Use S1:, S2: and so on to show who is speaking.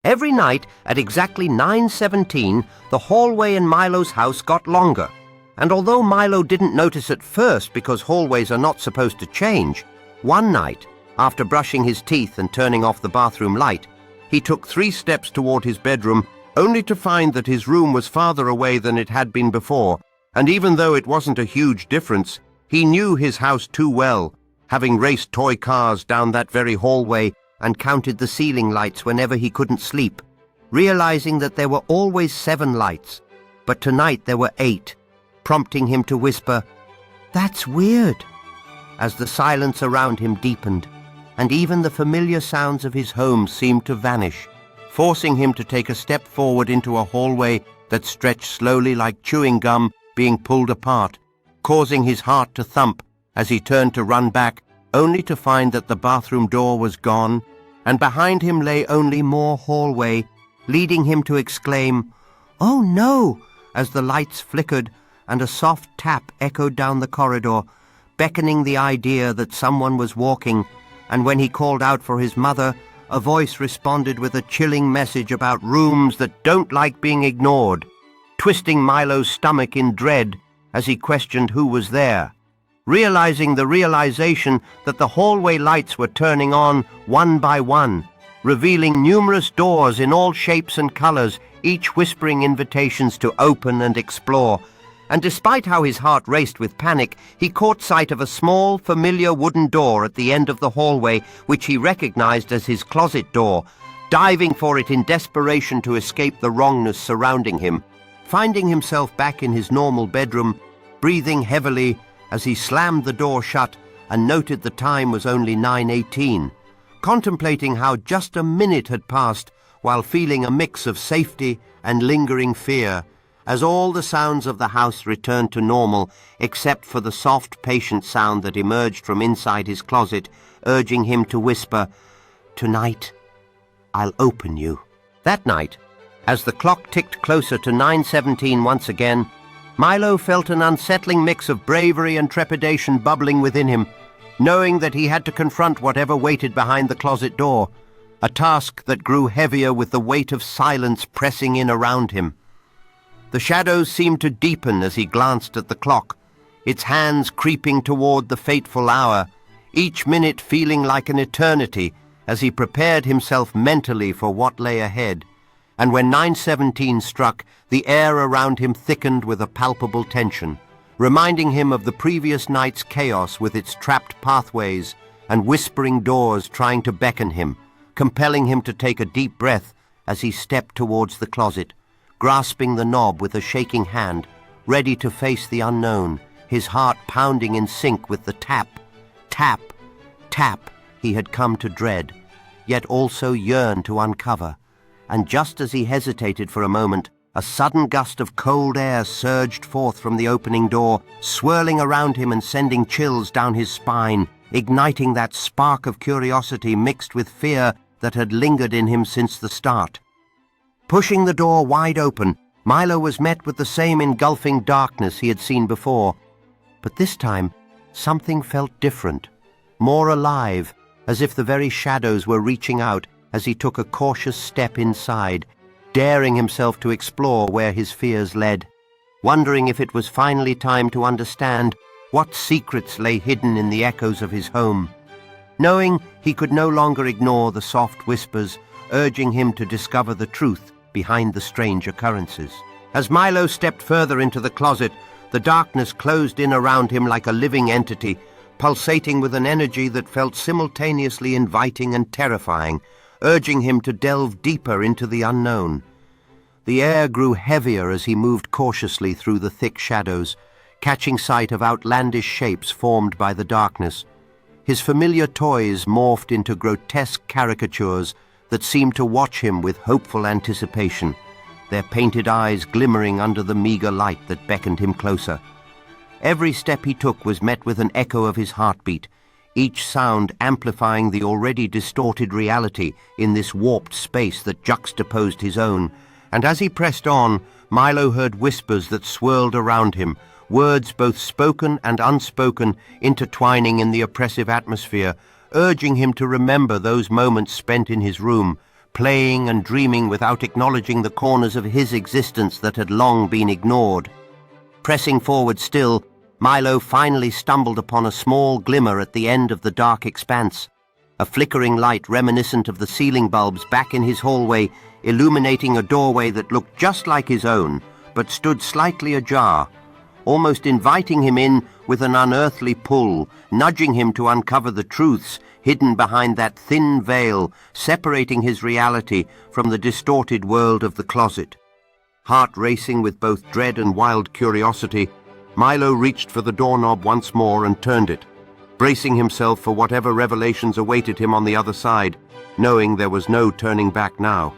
S1: Every night at exactly 9:17, the hallway in Milo's house got longer. And although Milo didn't notice at first because hallways are not supposed to change, one night, after brushing his teeth and turning off the bathroom light, he took 3 steps toward his bedroom, only to find that his room was farther away than it had been before, and even though it wasn't a huge difference, he knew his house too well, having raced toy cars down that very hallway and counted the ceiling lights whenever he couldn't sleep, realizing that there were always 7 lights, but tonight there were 8, prompting him to whisper, "That's weird," as the silence around him deepened, and even the familiar sounds of his home seemed to vanish, forcing him to take a step forward into a hallway that stretched slowly like chewing gum being pulled apart, causing his heart to thump as he turned to run back, only to find that the bathroom door was gone, and behind him lay only more hallway, leading him to exclaim, "Oh no!" as the lights flickered and a soft tap echoed down the corridor, beckoning the idea that someone was walking, and when he called out for his mother, a voice responded with a chilling message about rooms that don't like being ignored, twisting Milo's stomach in dread as he questioned who was there, realizing the realization that the hallway lights were turning on one by one, revealing numerous doors in all shapes and colors, each whispering invitations to open and explore. And despite how his heart raced with panic, he caught sight of a small, familiar wooden door at the end of the hallway, which he recognized as his closet door, diving for it in desperation to escape the wrongness surrounding him, finding himself back in his normal bedroom, breathing heavily as he slammed the door shut and noted the time was only 9:18, contemplating how just a minute had passed while feeling a mix of safety and lingering fear, as all the sounds of the house returned to normal except for the soft, patient sound that emerged from inside his closet, urging him to whisper, "Tonight, I'll open you." That night, as the clock ticked closer to 9:17 once again, Milo felt an unsettling mix of bravery and trepidation bubbling within him, knowing that he had to confront whatever waited behind the closet door, a task that grew heavier with the weight of silence pressing in around him. The shadows seemed to deepen as he glanced at the clock, its hands creeping toward the fateful hour, each minute feeling like an eternity as he prepared himself mentally for what lay ahead. And when 9:17 struck, the air around him thickened with a palpable tension, reminding him of the previous night's chaos with its trapped pathways and whispering doors trying to beckon him, compelling him to take a deep breath as he stepped towards the closet, grasping the knob with a shaking hand, ready to face the unknown, his heart pounding in sync with the tap, tap, tap he had come to dread, yet also yearn to uncover. And just as he hesitated for a moment, a sudden gust of cold air surged forth from the opening door, swirling around him and sending chills down his spine, igniting that spark of curiosity mixed with fear that had lingered in him since the start. Pushing the door wide open, Milo was met with the same engulfing darkness he had seen before. But this time, something felt different, more alive, as if the very shadows were reaching out as he took a cautious step inside, daring himself to explore where his fears led, wondering if it was finally time to understand what secrets lay hidden in the echoes of his home, knowing he could no longer ignore the soft whispers urging him to discover the truth behind the strange occurrences. As Milo stepped further into the closet, the darkness closed in around him like a living entity, pulsating with an energy that felt simultaneously inviting and terrifying, urging him to delve deeper into the unknown. The air grew heavier as he moved cautiously through the thick shadows, catching sight of outlandish shapes formed by the darkness. His familiar toys morphed into grotesque caricatures that seemed to watch him with hopeful anticipation, their painted eyes glimmering under the meager light that beckoned him closer. Every step he took was met with an echo of his heartbeat, each sound amplifying the already distorted reality in this warped space that juxtaposed his own. And as he pressed on, Milo heard whispers that swirled around him, words both spoken and unspoken intertwining in the oppressive atmosphere, urging him to remember those moments spent in his room, playing and dreaming without acknowledging the corners of his existence that had long been ignored. Pressing forward still, Milo finally stumbled upon a small glimmer at the end of the dark expanse, a flickering light reminiscent of the ceiling bulbs back in his hallway, illuminating a doorway that looked just like his own, but stood slightly ajar, almost inviting him in with an unearthly pull, nudging him to uncover the truths hidden behind that thin veil separating his reality from the distorted world of the closet. Heart racing with both dread and wild curiosity, Milo reached for the doorknob once more and turned it, bracing himself for whatever revelations awaited him on the other side, knowing there was no turning back now.